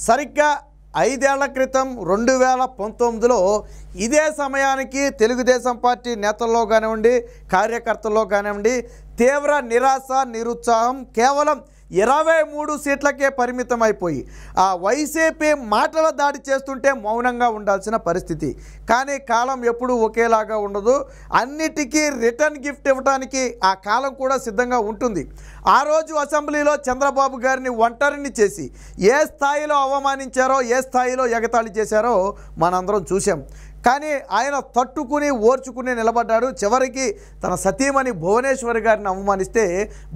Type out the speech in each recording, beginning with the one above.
సరిగ్గా 5 ఏళ్ల క్రితం 2019లో ఇదే సమయానికి తెలుగుదేశం పార్టీ నేతల్లో కానివ్వండి, కార్యకర్తల్లో కానివ్వండి తీవ్ర నిరాశ, నిరుత్సాహం కేవలం 23 సీట్లకే పరిమితం అయిపోయి ఆ వైసీపీ మాటల దాడి చేస్తుంటే మౌనంగా ఉండాల్సిన పరిస్థితి. కానీ కాలం ఎప్పుడూ ఒకేలాగా ఉండదు. అన్నిటికీ రిటర్న్ గిఫ్ట్ ఇవ్వడానికి ఆ కాలం కూడా సిద్ధంగా ఉంటుంది. ఆ రోజు అసెంబ్లీలో చంద్రబాబు గారిని ఒంటరిని చేసి ఏ స్థాయిలో అవమానించారో, ఏ స్థాయిలో ఎగతాళి చేశారో మనందరం చూసాం. కానీ ఆయన తట్టుకుని ఓర్చుకుని నిలబడ్డాడు. చివరికి తన సతీమణి భువనేశ్వరి గారిని అవమానిస్తే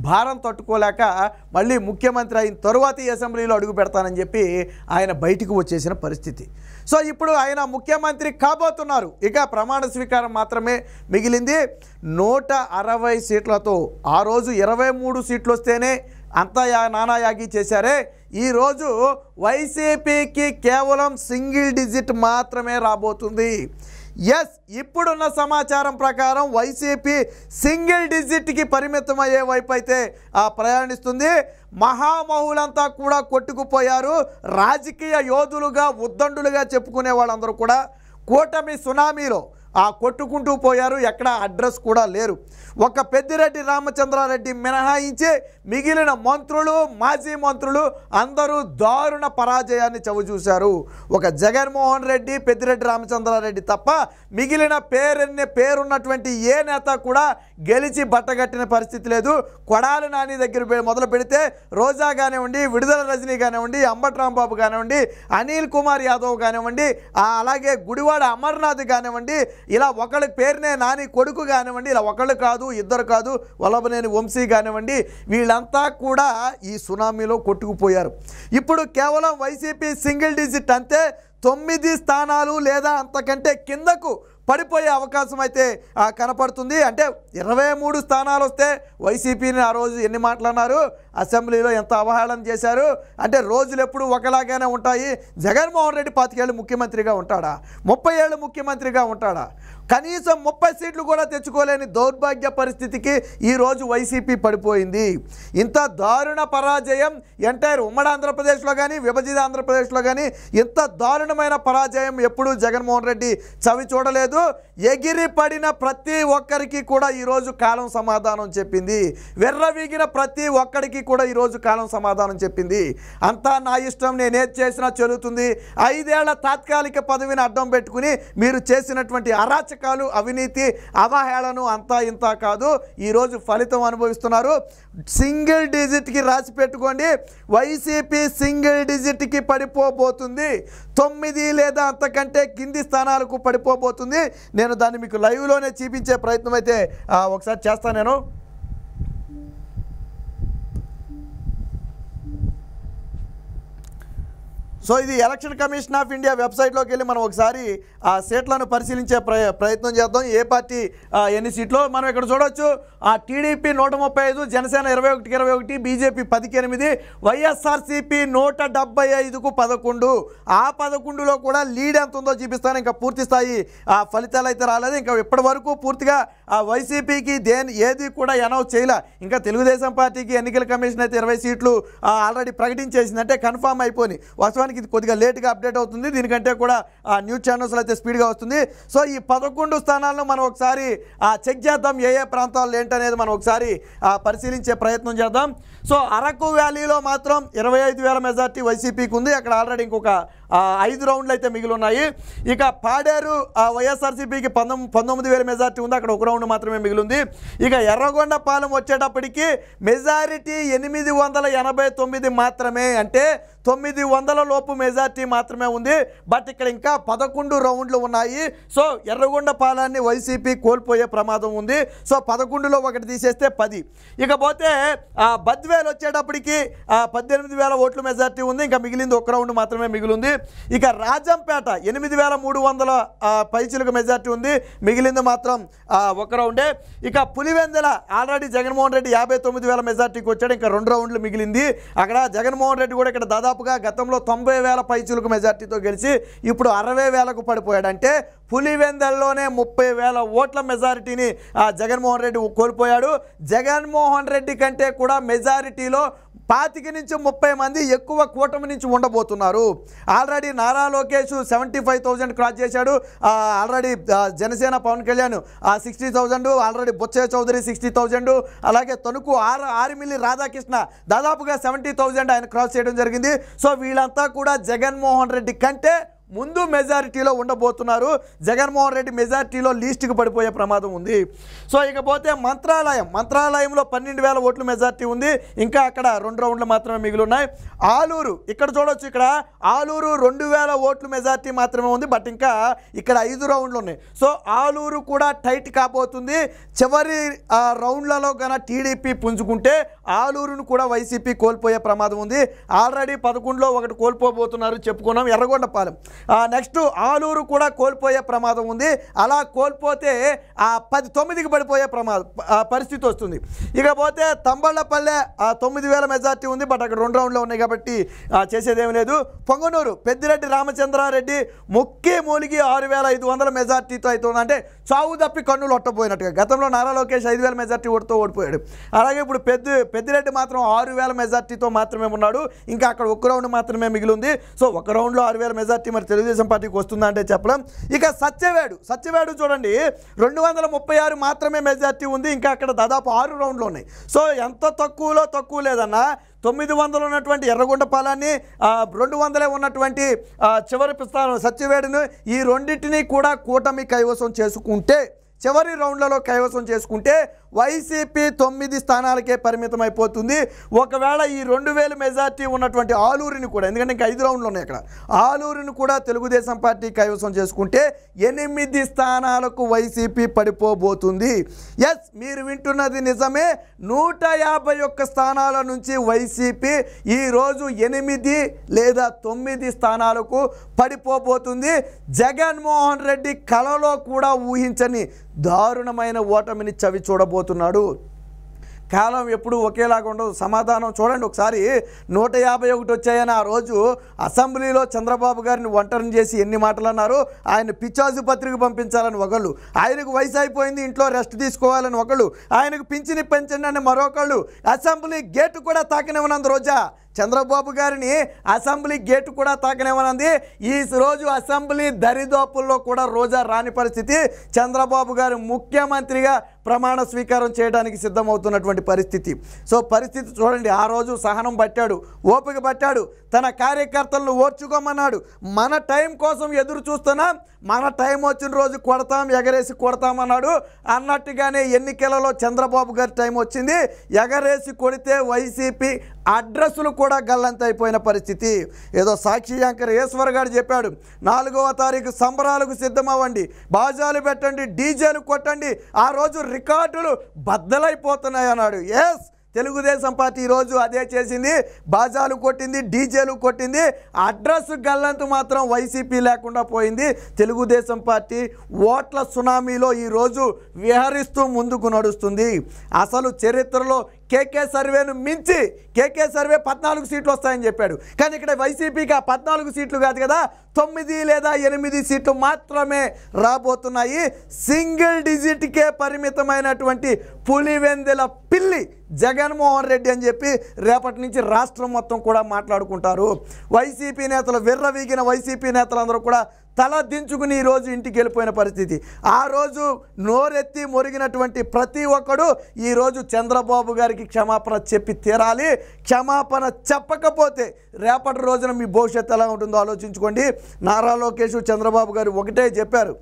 భారం తట్టుకోలేక మళ్ళీ ముఖ్యమంత్రి అయిన తరువాత ఈ అసెంబ్లీలో అడుగు పెడతానని చెప్పి ఆయన బయటికి వచ్చేసిన పరిస్థితి. సో ఇప్పుడు ఆయన ముఖ్యమంత్రి కాబోతున్నారు. ఇక ప్రమాణ స్వీకారం మాత్రమే మిగిలింది. 160 సీట్లతో ఆ రోజు 23 సీట్లు వస్తేనే అంతా నానాయాగి చేశారే. ఈరోజు వైసీపీకి కేవలం సింగిల్ డిజిట్ మాత్రమే రాబోతుంది. ఎస్, ఇప్పుడున్న సమాచారం ప్రకారం వైసీపీ సింగిల్ డిజిట్కి పరిమితం అయ్యే వైపు అయితే ప్రయాణిస్తుంది. మహామహులంతా కూడా కొట్టుకుపోయారు. రాజకీయ యోధులుగా, ఉద్దండులుగా చెప్పుకునే వాళ్ళందరూ కూడా కూటమి సునామీలో కొట్టుకుంటూ పోయారు. ఎక్కడ అడ్రస్ కూడా లేరు. ఒక పెద్దిరెడ్డి రామచంద్రారెడ్డి మినహాయించి మిగిలిన మంత్రులు, మాజీ మంత్రులు అందరూ దారుణ పరాజయాన్ని చవిచూశారు. ఒక జగన్మోహన్ రెడ్డి, పెద్దిరెడ్డి రామచంద్రారెడ్డి తప్ప మిగిలిన పేరున్నటువంటి ఏ నేత కూడా గెలిచి బట్టగట్టిన పరిస్థితి లేదు. కొడాలి నాని దగ్గర మొదలు పెడితే రోజా కానివ్వండి, విడుదల రజనీ కానివ్వండి, అంబటి రాంబాబు కానివ్వండి, అనిల్ కుమార్ యాదవ్ కానివ్వండి, అలాగే గుడివాడ అమర్నాథ్ కానివ్వండి, ఇలా ఒకళ్ళ పేరునే నాని కొడుకు కానివ్వండి, ఇలా ఒకళ్ళు కాదు, ఇద్దరు కాదు, వల్లభనేని వంశీ కానివ్వండి, వీళ్ళంతా కూడా ఈ సునామీలో కొట్టుకుపోయారు. ఇప్పుడు కేవలం వైసీపీ సింగిల్ డిజిట్ అంతే 9 స్థానాలు లేదా అంతకంటే కిందకు పడిపోయే అవకాశం అయితే కనపడుతుంది. అంటే 23 స్థానాలు వస్తే వైసీపీని ఆ రోజు ఎన్ని మాట్లాడినారు, అసెంబ్లీలో ఎంత అవహేళన చేశారు. అంటే రోజులు ఎప్పుడు ఒకలాగానే ఉంటాయి. జగన్మోహన్ రెడ్డి 25 ఏళ్ళు ముఖ్యమంత్రిగా ఉంటాడా, 30 ఏళ్ళు ముఖ్యమంత్రిగా ఉంటాడా? కనీసం 30 సీట్లు కూడా తెచ్చుకోలేని దౌర్భాగ్య పరిస్థితికి ఈరోజు వైసీపీ పడిపోయింది. ఇంత దారుణ పరాజయం ఎంటైర్ ఉమ్మడి ఆంధ్రప్రదేశ్లో కానీ, విభజిత ఆంధ్రప్రదేశ్లో కానీ ఇంత దారుణమైన పరాజయం ఎప్పుడూ జగన్మోహన్ రెడ్డి చవి చూడలేదు. ఎగిరి పడిన ప్రతి ఒక్కరికి కూడా ఈరోజు కాలం సమాధానం చెప్పింది. వెర్రవీగిన ప్రతి ఒక్కరికి కూడా ఈరోజు కాలం సమాధానం చెప్పింది. అంతా నా ఇష్టం, నేనేది చేసినా చెల్లుతుంది. 5 ఏళ్ల తాత్కాలిక పదవిని అడ్డం పెట్టుకుని మీరు చేసినటువంటి అరాచకాలు, అవినీతి, అవహేళను అంతా ఇంత కాదు. ఈరోజు ఫలితం అనుభవిస్తున్నారు. సింగిల్ డిజిట్కి రాసి పెట్టుకోండి. YCP single డిజిట్కి పడిపోబోతుంది. 9 లేదా అంతకంటే కింది స్థానాలకు పడిపోబోతుంది. నేను దాన్ని మీకు లైవ్లోనే చూపించే ప్రయత్నం అయితే ఒకసారి చేస్తాను నేను. సో ఇది ఎలక్షన్ కమిషన్ ఆఫ్ ఇండియా వెబ్సైట్లోకి వెళ్ళి మనం ఒకసారి ఆ సీట్లను పరిశీలించే ప్రయత్నం చేద్దాం. ఏ పార్టీ ఎన్ని సీట్లు మనం ఇక్కడ చూడవచ్చు. టీడీపీ 135, జనసేన 21కి 21, బీజేపీ 10కి 8, వైఎస్ఆర్సీపీ 175కు 11. ఆ 11లో కూడా లీడ్ ఎంత ఉందో చూపిస్తాను. ఇంకా పూర్తి స్థాయి ఫలితాలు అయితే రాలేదు. ఇంకా ఇప్పటి వరకు పూర్తిగా వైసీపీకి ఏది కూడా అనౌన్స్ చేయలే. ఇంకా తెలుగుదేశం పార్టీకి ఎన్నికల కమిషన్ అయితే 20 సీట్లు ఆల్రెడీ ప్రకటించేసింది. అంటే కన్ఫామ్ అయిపోయి వాస్తవానికి ఇది కొద్దిగా లేట్గా అప్డేట్ అవుతుంది. దీనికంటే కూడా న్యూస్ ఛానల్స్లో అయితే స్పీడ్గా వస్తుంది. సో ఈ 11 స్థానాలను మనం ఒకసారి చెక్ చేద్దాం. ఏ ప్రాంతాల్లో ఏంటనేది మనం ఒకసారి పరిశీలించే ప్రయత్నం చేద్దాం. సో అరకు వ్యాలీలో మాత్రం 25,000 మెజార్టీ వైసీపీకి ఉంది. అక్కడ ఆల్రెడీ ఇంకొక 5 రౌండ్లు అయితే మిగిలి ఉన్నాయి. ఇక పాడేరు వైఎస్ఆర్సీపీకి 19,000 మెజార్టీ ఉంది. అక్కడ 1 రౌండ్ మాత్రమే మిగిలింది. ఇక ఎర్రగొండపాలెం వచ్చేటప్పటికి మెజారిటీ 889 మాత్రమే. అంటే 900 లోపు మెజార్టీ మాత్రమే ఉంది. బట్ ఇక్కడ ఇంకా 11 రౌండ్లు ఉన్నాయి. సో ఎర్రగొండపాలెన్ని వైసీపీ కోల్పోయే ప్రమాదం ఉంది. సో 11లో ఒకటి తీసేస్తే 10. ఇకపోతే బద్వేలు వచ్చేటప్పటికి 18,000 ఓట్ల మెజార్టీ ఉంది. ఇంకా మిగిలింది 1 రౌండ్ మాత్రమే మిగిలింది. ఇక రాజంపేట 8,300 పైచిలకు మెజార్టీ ఉంది. మిగిలింది మాత్రం 1 రౌండే. ఇక పులివెందుల ఆల్రెడీ జగన్మోహన్ రెడ్డి 59,000 మెజార్టీకి వచ్చాడు. ఇంకా 2 రౌండ్లు మిగిలింది. అక్కడ జగన్మోహన్ రెడ్డి కూడా ఇక్కడ దాదాపుగా గతంలో 90,000 పైచిలకు మెజార్టీతో గెలిచి ఇప్పుడు 60,000కు పడిపోయాడు. అంటే పులివెందుల్లోనే 30,000 ఓట్ల మెజారిటీని జగన్మోహన్ రెడ్డి కోల్పోయాడు. జగన్మోహన్ రెడ్డి కంటే కూడా మెజారిటీలో 25 నుంచి 30 మంది ఎక్కువ కూటమి నుంచి ఉండబోతున్నారు. ఆల్రెడీ నారా లోకేష్ 75,000 క్రాస్ చేశాడు. ఆల్రెడీ జనసేన పవన్ కళ్యాణ్ 60,000, ఆల్రెడీ బొత్స చౌదరి 60,000, అలాగే తణుకు ఆర్మిల్లి రాధాకృష్ణ దాదాపుగా 70,000 ఆయన క్రాస్ చేయడం జరిగింది. సో వీళ్ళంతా కూడా జగన్మోహన్ రెడ్డి కంటే ముందు మెజారిటీలో ఉండబోతున్నారు. జగన్మోహన్ రెడ్డి మెజారిటీలో లీస్ట్కి పడిపోయే ప్రమాదం ఉంది. సో ఇకపోతే మంత్రాలయంలో 12,000 ఓట్ల మెజారిటీ ఉంది. ఇంకా అక్కడ 2 రౌండ్లు మాత్రమే మిగిలి ఉన్నాయి. ఆలూరు ఇక్కడ చూడొచ్చు, ఇక్కడ ఆలూరు 2,000 ఓట్ల మెజారిటీ మాత్రమే ఉంది. బట్ ఇంకా ఇక్కడ 5 రౌండ్లు ఉన్నాయి. సో ఆలూరు కూడా టైట్ కాబోతుంది. చివరి రౌండ్లలో కన్నా టీడీపీ పుంజుకుంటే ఆలూరును కూడా వైసీపీ కోల్పోయే ప్రమాదం ఉంది. ఆల్రెడీ 11లో 1 కోల్పోబోతున్నారు చెప్పుకున్నాం, ఎర్రగొండపాలెం. నెక్స్ట్ ఆలూరు కూడా కోల్పోయే ప్రమాదం ఉంది. అలా కోల్పోతే 9కి పడిపోయే పరిస్థితి వస్తుంది. ఇకపోతే తంబళ్ళపల్లె 9,000 మెజార్టీ ఉంది. బట్ అక్కడ 2 రౌండ్లు ఉన్నాయి కాబట్టి చేసేదేమీ లేదు. పొంగనూరు పెద్దిరెడ్డి రామచంద్రారెడ్డి ముక్కి మూలిగి 6,500 మెజార్టీతో అవుతుంది. అంటే చావు తప్పి కన్నులు ఒట్టపోయినట్టుగా. గతంలో నారా లోకేష్ 5,000 మెజార్టీ ఓడిపోయాడు. అలాగే ఇప్పుడు పెద్దిరెడ్డి మాత్రం 6,000 మెజార్టీతో మాత్రమే ఉన్నాడు. ఇంకా అక్కడ 1 రౌండ్ మాత్రమే మిగిలింది. సో 1 రౌండ్లో 6,000 మెజార్టీ మరి తెలుగుదేశం పార్టీకి వస్తుందా అంటే చెప్పలేం. ఇక సత్యవేడు చూడండి, 236 మాత్రమే మెజార్టీ ఉంది. ఇంకా అక్కడ దాదాపు 6 రౌండ్లు ఉన్నాయి. సో ఎంత తక్కువ లేదన్నా 900 ఉన్నటువంటి ఎర్రగొండపాలాన్ని 200 ఉన్నటువంటి చివరి స్థానం సత్యవేడును, ఈ రెండింటినీ కూడా కూటమి కైవసం చేసుకుంటే, చివరి రౌండ్లలో కైవసం చేసుకుంటే వైసీపీ 9 స్థానాలకే పరిమితం అయిపోతుంది. ఒకవేళ ఈ 2,000 మెజార్టీ ఉన్నటువంటి ఆలూరుని కూడా, ఎందుకంటే ఇంకా 5 రౌండ్లు ఉన్నాయి అక్కడ, ఆలూరుని కూడా తెలుగుదేశం పార్టీ కైవసం చేసుకుంటే 8 స్థానాలకు వైసీపీ పడిపోబోతుంది. ఎస్, మీరు వింటున్నది నిజమే. 151 స్థానాల నుంచి వైసీపీ ఈరోజు 8 లేదా 9 స్థానాలకు పడిపోబోతుంది. జగన్మోహన్ రెడ్డి కలలో కూడా ఊహించని దారుణమైన ఓటమిని చవి చూడబోతున్నాడు. కాలం ఎప్పుడు ఒకేలాగా ఉండదు. సమాధానం చూడండి ఒకసారి. 151 వచ్చాయని ఆ రోజు అసెంబ్లీలో చంద్రబాబు గారిని ఒంటరిని చేసి ఎన్ని మాటలు అన్నారు. ఆయన పిచ్చాజు పత్రిక పంపించాలని ఒకళ్ళు, ఆయనకు వయసు అయిపోయింది ఇంట్లో రెస్ట్ తీసుకోవాలని ఒకళ్ళు, ఆయనకు పింఛని పెంచండి అని మరొకళ్ళు, అసెంబ్లీ గేటు కూడా తాకనివ్వనంది రోజా. చంద్రబాబు గారిని అసెంబ్లీ గేటు కూడా తాకనివ్వనంది. ఈ రోజు అసెంబ్లీ దరిదాపుల్లో కూడా రోజా రాని పరిస్థితి. చంద్రబాబు గారు ముఖ్యమంత్రిగా ప్రమాణ స్వీకారం చేయడానికి సిద్ధమవుతున్నటువంటి పరిస్థితి. సో పరిస్థితి చూడండి. ఆ రోజు సహనం పట్టాడు, ఓపిక పట్టాడు, తన కార్యకర్తలను ఓర్చుకోమన్నాడు. మన టైం కోసం ఎదురు చూస్తున్నాం, మన టైం వచ్చిన రోజు కొడతాం, ఎగరేసి కొడతామన్నాడు. అన్నట్టుగానే ఎన్నికలలో చంద్రబాబు గారి టైం వచ్చింది. ఎగరేసి కొడితే వైసీపీ అడ్రస్లు కూడా గల్లంతైపోయిన పరిస్థితి. ఏదో సాక్షి యాంకర్ ఈశ్వర్ గారు చెప్పాడు, 4వ తారీఖు సంబరాలకు సిద్ధమవ్వండి, బాజాలు పెట్టండి, డీజేలు కొట్టండి, ఆ రోజు రికార్డులు బద్దలైపోతున్నాయి అన్నాడు. ఎస్, తెలుగుదేశం పార్టీ ఈరోజు అదే చేసింది. బాజాలు కొట్టింది, డీజేలు కొట్టింది. అడ్రస్ గల్లంతు మాత్రం వైసీపీ లేకుండా పోయింది. తెలుగుదేశం పార్టీ ఓట్ల సునామీలో ఈరోజు విహరిస్తూ ముందుకు నడుస్తుంది. అసలు చరిత్రలో కేకే సర్వేను మించి, కేకే సర్వే 14 సీట్లు వస్తాయని చెప్పాడు. కానీ ఇక్కడ వైసీపీకి 14 సీట్లు కాదు కదా, 9 లేదా 8 సీట్లు మాత్రమే రాబోతున్నాయి. సింగిల్ డిజిట్కే పరిమితమైనటువంటి పులివెందెల పిల్లి జగన్మోహన్ రెడ్డి అని చెప్పి రేపటి నుంచి రాష్ట్రం మొత్తం కూడా మాట్లాడుకుంటారు. వైసీపీ నేతలు, విర్రవీగిన వైసీపీ నేతలందరూ కూడా తల దించుకుని ఈరోజు ఇంటికి వెళ్ళిపోయిన పరిస్థితి. ఆ రోజు నోరెత్తి మొరిగినటువంటి ప్రతి ఒక్కడు ఈరోజు చంద్రబాబు గారికి క్షమాపణ చెప్పి తీరాలి. క్షమాపణ చెప్పకపోతే రేపటి రోజున మీ భవిష్యత్తు ఎలా ఉంటుందో ఆలోచించుకోండి. నారా లోకేష్, చంద్రబాబు గారు ఒకటే చెప్పారు,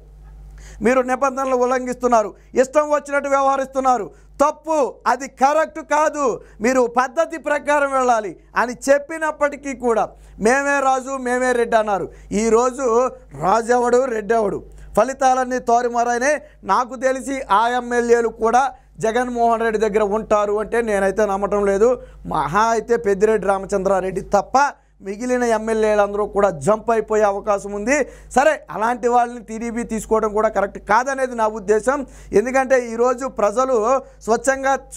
మీరు నిబంధనలు ఉల్లంఘిస్తున్నారు, ఇష్టం వచ్చినట్టు వ్యవహరిస్తున్నారు, తప్పు, అది కరెక్ట్ కాదు, మీరు పద్ధతి ప్రకారం వెళ్ళాలి అని చెప్పినప్పటికీ కూడా మేమే రాజు మేమే రెడ్డి అన్నారు. ఈరోజు రాజు ఎవడు, రెడ్డి ఎవడు, ఫలితాలన్నీ తోరుమారాయనే. నాకు తెలిసి ఆ ఎమ్మెల్యేలు కూడా జగన్మోహన్ రెడ్డి దగ్గర ఉంటారు అంటే నేనైతే నమ్మటం లేదు. మహా అయితే పెద్దిరెడ్డి రామచంద్రారెడ్డి తప్ప మిగిలిన ఎమ్మెల్యేలందరూ కూడా జంప్ అయిపోయే అవకాశం ఉంది. సరే, అలాంటి వాళ్ళని టీడీపీ తీసుకోవడం కూడా కరెక్ట్ కాదనేది నా ఉద్దేశం. ఎందుకంటే ఈరోజు ప్రజలు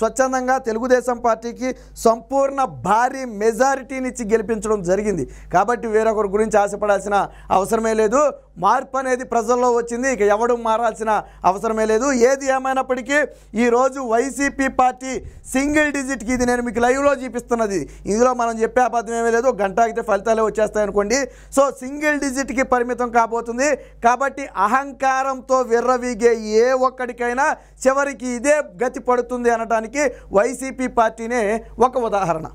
స్వచ్ఛందంగా తెలుగుదేశం పార్టీకి సంపూర్ణ భారీ మెజారిటీనిచ్చి గెలిపించడం జరిగింది. కాబట్టి వేరొకరి గురించి ఆశపడాల్సిన అవసరమే లేదు. మార్పు అనేది ప్రజల్లో వచ్చింది. ఇక ఎవడు మారాల్సిన అవసరమే లేదు. ఏది ఏమైనప్పటికీ ఈరోజు వైసీపీ పార్టీ సింగిల్ డిజిట్కి, ఇది నేను మీకు లైవ్లో చూపిస్తున్నది, ఇందులో మనం చెప్పే అబద్ధం ఏమీ లేదు, గంట ఆగితే ఫలితాలే వచ్చేస్తాయి అనుకోండి. సో సింగిల్ డిజిట్కి పరిమితం కాబోతుంది. కాబట్టి అహంకారంతో విర్రవీగే ఏ ఒక్కడికైనా చివరికి ఇదే గతి పడుతుంది అనడానికి వైసీపీ పార్టీనే ఒక ఉదాహరణ.